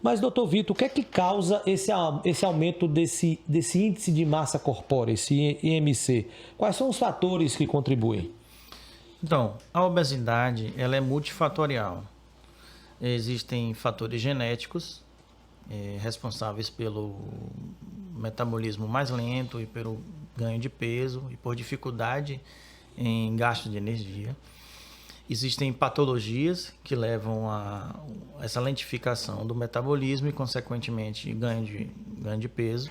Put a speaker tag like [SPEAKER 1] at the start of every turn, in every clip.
[SPEAKER 1] Mas, doutor Vitor, o que é que causa esse aumento desse índice de massa corpórea, esse IMC? Quais são os fatores que contribuem?
[SPEAKER 2] Então, a obesidade ela é multifatorial. Existem fatores genéticos responsáveis pelo metabolismo mais lento e pelo ganho de peso e por dificuldade em gasto de energia. Existem patologias que levam a essa lentificação do metabolismo e, consequentemente, ganho de peso.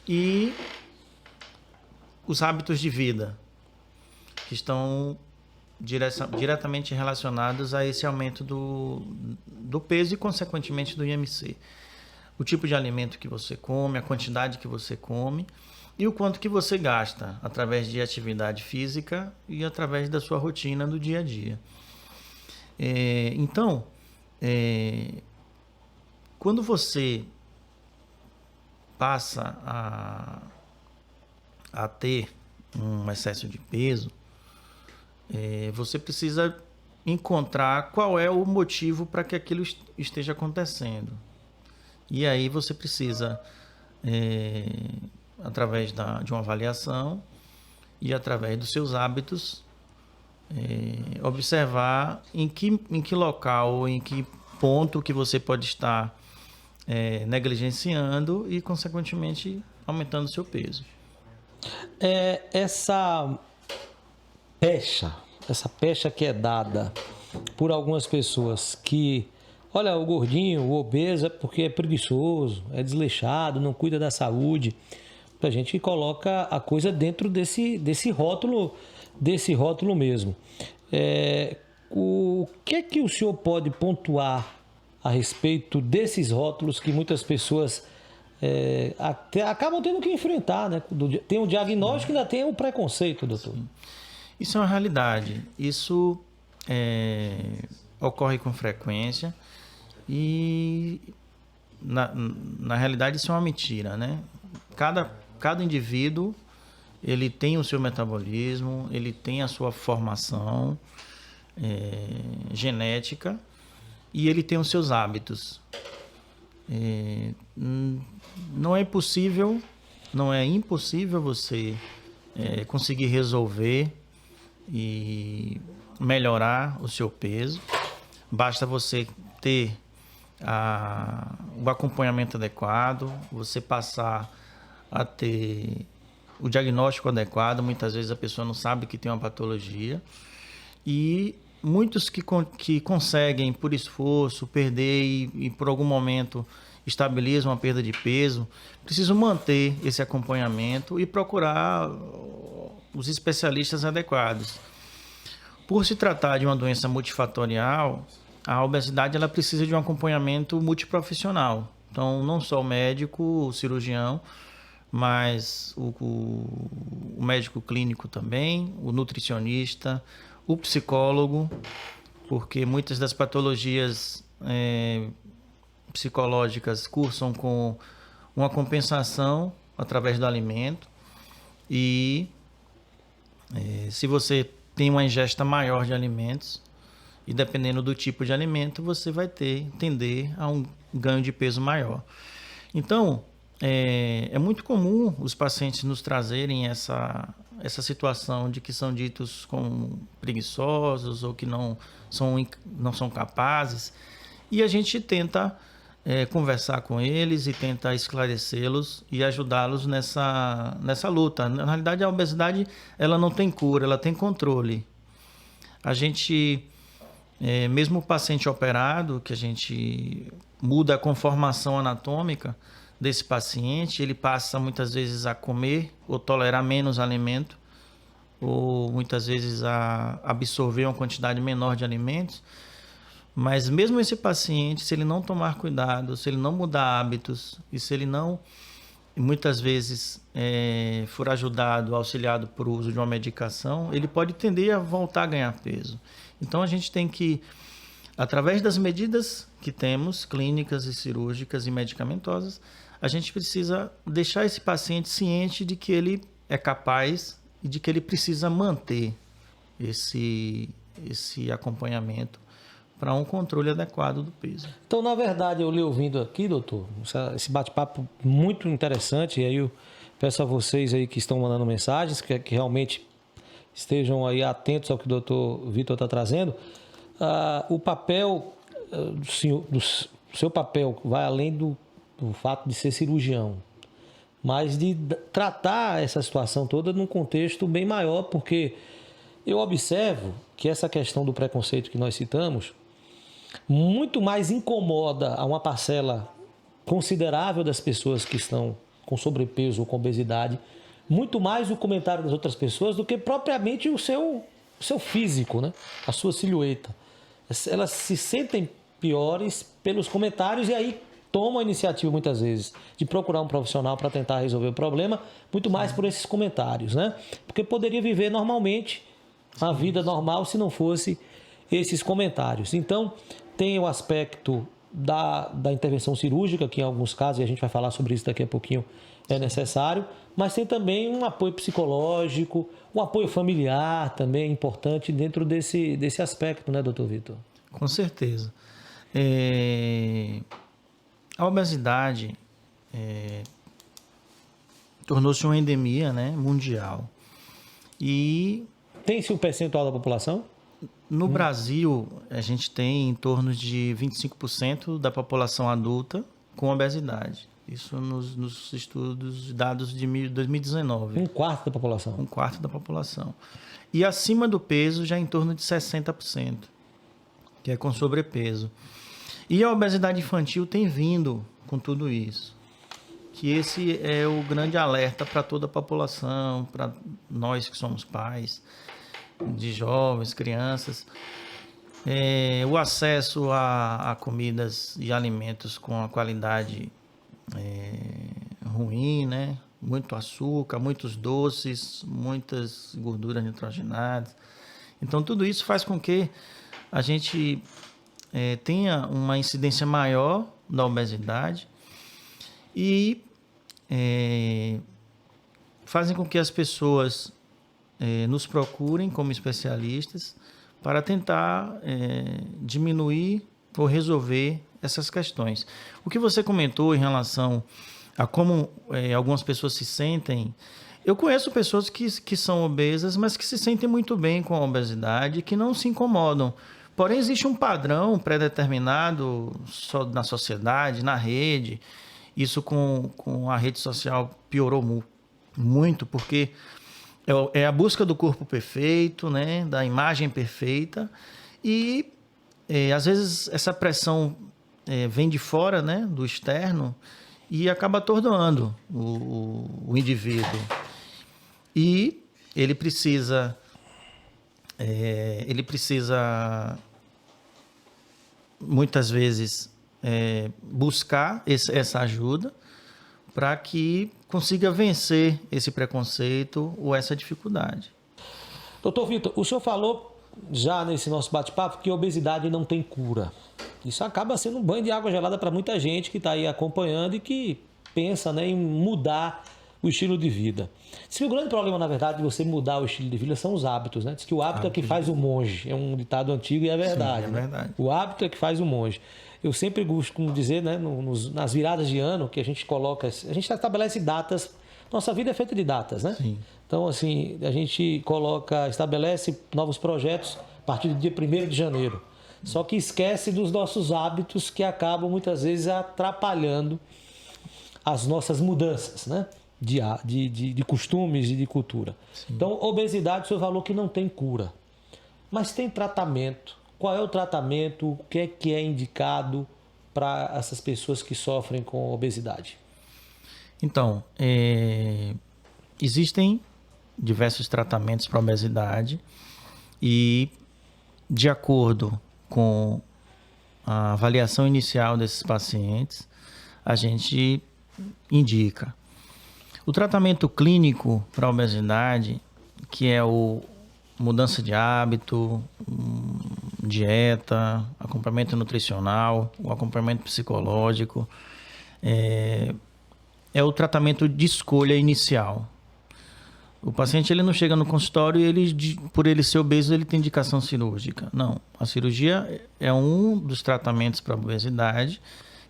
[SPEAKER 2] E os hábitos de vida, que estão diretamente relacionados a esse aumento do peso e, consequentemente, do IMC. O tipo de alimento que você come, a quantidade que você come e o quanto que você gasta através de atividade física e através da sua rotina do dia a dia. Então, quando você passa a ter um excesso de peso, você precisa encontrar qual é o motivo para que aquilo esteja acontecendo. E aí você precisa, através de uma avaliação e através dos seus hábitos, observar em que local, em que ponto que você pode estar negligenciando e, consequentemente, aumentando o seu peso.
[SPEAKER 1] Essa pecha que é dada por algumas pessoas que, olha, o gordinho, o obeso é porque é preguiçoso, é desleixado, não cuida da saúde. A gente coloca a coisa dentro desse rótulo mesmo. O que é que o senhor pode pontuar a respeito desses rótulos que muitas pessoas acabam tendo que enfrentar, né? Tem o diagnóstico e ainda tem o preconceito, doutor.
[SPEAKER 2] Sim. Isso é uma realidade. Isso ocorre com frequência e, na realidade, isso é uma mentira, né? Cada indivíduo ele tem o seu metabolismo, ele tem a sua formação genética e ele tem os seus hábitos. Não é impossível você conseguir resolver e melhorar o seu peso. Basta você ter o acompanhamento adequado, você passar a ter o diagnóstico adequado. Muitas vezes a pessoa não sabe que tem uma patologia e muitos que conseguem por esforço perder e por algum momento estabilizam a perda de peso, precisam manter esse acompanhamento e procurar os especialistas adequados. Por se tratar de uma doença multifatorial, a obesidade ela precisa de um acompanhamento multiprofissional. Então, não só o médico, o cirurgião, mas o médico clínico também, o nutricionista, o psicólogo, porque muitas das patologias psicológicas cursam com uma compensação através do alimento e se você tem uma ingesta maior de alimentos e dependendo do tipo de alimento você vai tender a um ganho de peso maior. Então, é muito comum os pacientes nos trazerem essa situação de que são ditos como preguiçosos ou que não são capazes e a gente tenta conversar com eles e tentar esclarecê-los e ajudá-los nessa luta. Na realidade, a obesidade ela não tem cura, ela tem controle. A gente, mesmo o paciente operado, que a gente muda a conformação anatômica desse paciente, ele passa muitas vezes a comer ou tolerar menos alimento, ou muitas vezes a absorver uma quantidade menor de alimentos. Mas mesmo esse paciente, se ele não tomar cuidado, se ele não mudar hábitos e se ele não, muitas vezes, for ajudado, auxiliado por uso de uma medicação, ele pode tender a voltar a ganhar peso. Então a gente tem que, através das medidas que temos, clínicas e cirúrgicas e medicamentosas, a gente precisa deixar esse paciente ciente de que ele é capaz e de que ele precisa manter esse acompanhamento para um controle adequado do peso.
[SPEAKER 1] Então, na verdade, eu lhe ouvindo aqui, doutor, esse bate-papo muito interessante, e aí eu peço a vocês aí que estão mandando mensagens, que realmente estejam aí atentos ao que o doutor Vitor está trazendo. O papel do seu papel vai além do fato de ser cirurgião, mas de tratar essa situação toda num contexto bem maior, porque eu observo que essa questão do preconceito que nós citamos muito mais incomoda a uma parcela considerável das pessoas que estão com sobrepeso ou com obesidade, muito mais o comentário das outras pessoas do que propriamente o seu físico, né? A sua silhueta. Elas se sentem piores pelos comentários e aí tomam a iniciativa muitas vezes de procurar um profissional para tentar resolver o problema, muito mais por esses comentários, né? Porque poderia viver normalmente a vida normal se não fosse esses comentários. Então, tem o aspecto da intervenção cirúrgica, que em alguns casos, e a gente vai falar sobre isso daqui a pouquinho, é necessário, mas tem também um apoio psicológico, um apoio familiar também importante dentro desse aspecto, né, doutor Vitor?
[SPEAKER 2] Com certeza. A obesidade tornou-se uma endemia, né, mundial. E
[SPEAKER 1] tem-se um percentual da população?
[SPEAKER 2] No Brasil, a gente tem em torno de 25% da população adulta com obesidade. Isso nos estudos, dados de 2019.
[SPEAKER 1] Um quarto da população?
[SPEAKER 2] Um quarto da população. E acima do peso, já em torno de 60%, que é com sobrepeso. E a obesidade infantil tem vindo com tudo isso. Que esse é o grande alerta para toda a população, para nós que somos pais de jovens, crianças. O acesso a comidas e alimentos com a qualidade ruim, né? Muito açúcar, muitos doces, muitas gorduras nitrogenadas. Então, tudo isso faz com que a gente tenha uma incidência maior da obesidade e fazem com que as pessoas nos procurem como especialistas para tentar diminuir ou resolver essas questões. O que você comentou em relação a como algumas pessoas se sentem, eu conheço pessoas que são obesas, mas que se sentem muito bem com a obesidade e que não se incomodam. Porém, existe um padrão pré-determinado na sociedade, na rede. Isso com a rede social piorou muito, porque é a busca do corpo perfeito, né, da imagem perfeita, e às vezes essa pressão vem de fora, né, do externo, e acaba atordoando o indivíduo. E ele precisa muitas vezes buscar essa ajuda para que consiga vencer esse preconceito ou essa dificuldade.
[SPEAKER 1] Doutor Vitor, o senhor falou já nesse nosso bate-papo que a obesidade não tem cura. Isso acaba sendo um banho de água gelada para muita gente que está aí acompanhando e que pensa, né, em mudar o estilo de vida. Diz que o grande problema, na verdade, de você mudar o estilo de vida são os hábitos, né? Diz que o hábito é que faz o monge. É um ditado antigo e é verdade.
[SPEAKER 2] Sim, é verdade.
[SPEAKER 1] Né? O hábito é que faz o monge. Eu sempre costumo dizer, né, nas viradas de ano, que a gente estabelece datas. Nossa vida é feita de datas, né?
[SPEAKER 2] Sim.
[SPEAKER 1] Então, assim, a gente estabelece novos projetos a partir do dia 1º de janeiro. Só que esquece dos nossos hábitos que acabam muitas vezes atrapalhando as nossas mudanças, né? De costumes e de cultura. Sim. Então, obesidade, o senhor falou que não tem cura. Mas tem tratamento. Qual é o tratamento? O que é indicado para essas pessoas que sofrem com obesidade?
[SPEAKER 2] Então, existem diversos tratamentos para obesidade e, de acordo com a avaliação inicial desses pacientes, a gente indica o tratamento clínico para a obesidade, que é mudança de hábito, dieta, acompanhamento nutricional, o acompanhamento psicológico, é o tratamento de escolha inicial. O paciente ele não chega no consultório e por ele ser obeso, ele tem indicação cirúrgica. Não, a cirurgia é um dos tratamentos para a obesidade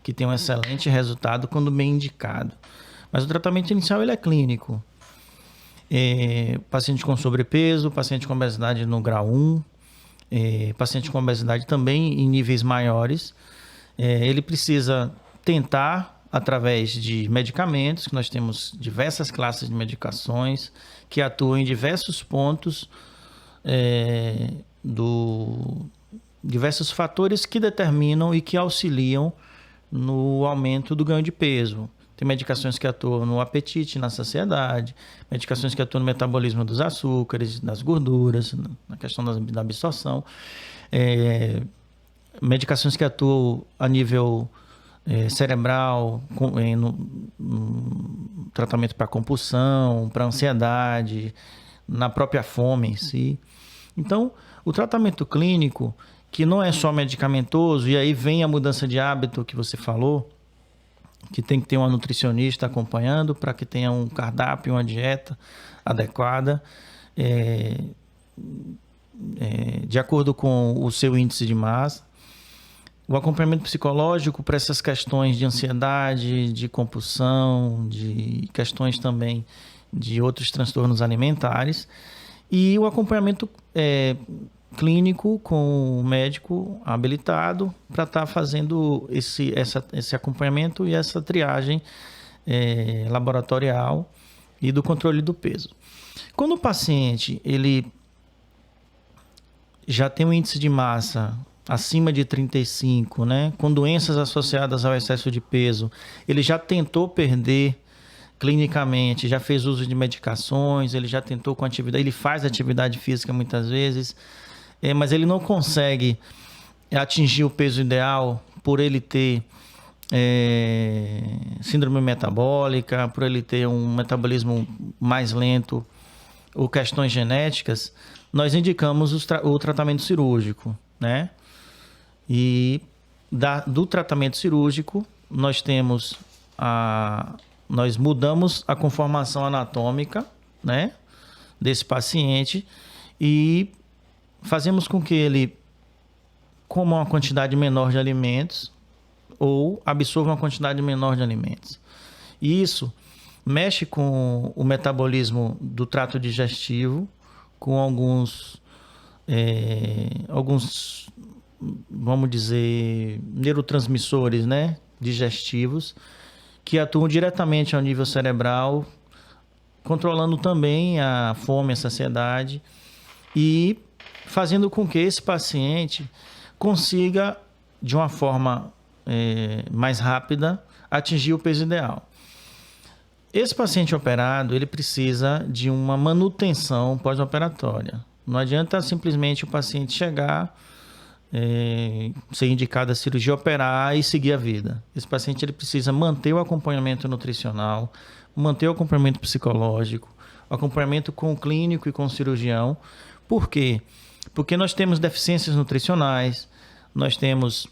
[SPEAKER 2] que tem um excelente resultado quando bem indicado. Mas o tratamento inicial ele é clínico. Paciente com sobrepeso, paciente com obesidade no grau 1, paciente com obesidade também em níveis maiores, ele precisa tentar, através de medicamentos, que nós temos diversas classes de medicações que atuam em diversos pontos, diversos fatores que determinam e que auxiliam no aumento do ganho de peso. Tem medicações que atuam no apetite, na saciedade, medicações que atuam no metabolismo dos açúcares, das gorduras, na questão da absorção, medicações que atuam a nível cerebral, no tratamento para compulsão, para ansiedade, na própria fome em si. Então, o tratamento clínico, que não é só medicamentoso, e aí vem a mudança de hábito que você falou, que tem que ter uma nutricionista acompanhando para que tenha um cardápio, uma dieta adequada, de acordo com o seu índice de massa. O acompanhamento psicológico para essas questões de ansiedade, de compulsão, de questões também de outros transtornos alimentares. E o acompanhamento clínico com o médico habilitado para estar fazendo esse acompanhamento e essa triagem laboratorial e do controle do peso. Quando o paciente ele já tem um índice de massa acima de 35, né, com doenças associadas ao excesso de peso, ele já tentou perder clinicamente, já fez uso de medicações, ele já tentou com atividade, ele faz atividade física muitas vezes, mas ele não consegue atingir o peso ideal por ele ter síndrome metabólica, por ele ter um metabolismo mais lento ou questões genéticas, nós indicamos o tratamento cirúrgico, né? E do tratamento cirúrgico, nós mudamos a conformação anatômica, né, desse paciente e fazemos com que ele coma uma quantidade menor de alimentos ou absorva uma quantidade menor de alimentos. E isso mexe com o metabolismo do trato digestivo, com alguns, vamos dizer, neurotransmissores, né, digestivos, que atuam diretamente ao nível cerebral, controlando também a fome, a saciedade e fazendo com que esse paciente consiga, de uma forma mais rápida, atingir o peso ideal. Esse paciente operado, ele precisa de uma manutenção pós-operatória. Não adianta simplesmente o paciente chegar, ser indicado a cirurgia, operar e seguir a vida. Esse paciente ele precisa manter o acompanhamento nutricional, manter o acompanhamento psicológico, o acompanhamento com o clínico e com o cirurgião. Por quê? Porque nós temos deficiências nutricionais, nós temos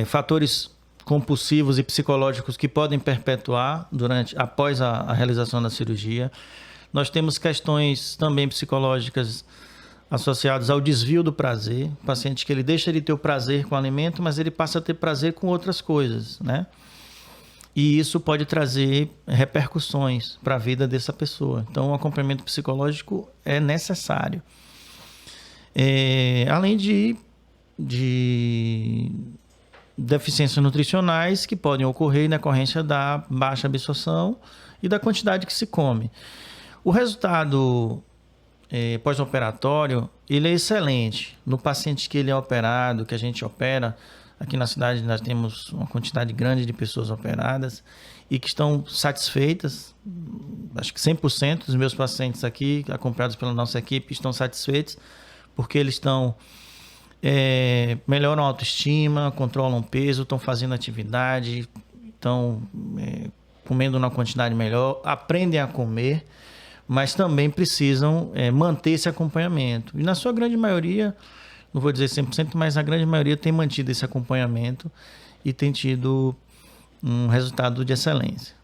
[SPEAKER 2] fatores compulsivos e psicológicos que podem perpetuar após a realização da cirurgia. Nós temos questões também psicológicas associadas ao desvio do prazer. O paciente que ele deixa de ter o prazer com o alimento, mas ele passa a ter prazer com outras coisas, né? E isso pode trazer repercussões para a vida dessa pessoa. Então, o acompanhamento psicológico é necessário. Além de deficiências nutricionais que podem ocorrer na decorrência da baixa absorção e da quantidade que se come. O resultado pós-operatório, ele é excelente. No paciente que ele é operado, que a gente opera, aqui na cidade nós temos uma quantidade grande de pessoas operadas e que estão satisfeitas. Acho que 100% dos meus pacientes aqui, acompanhados pela nossa equipe, estão satisfeitos porque eles melhoram a autoestima, controlam peso, estão fazendo atividade, estão comendo uma quantidade melhor, aprendem a comer, mas também precisam manter esse acompanhamento. E na sua grande maioria, não vou dizer 100%, mas a grande maioria tem mantido esse acompanhamento e tem tido um resultado de excelência.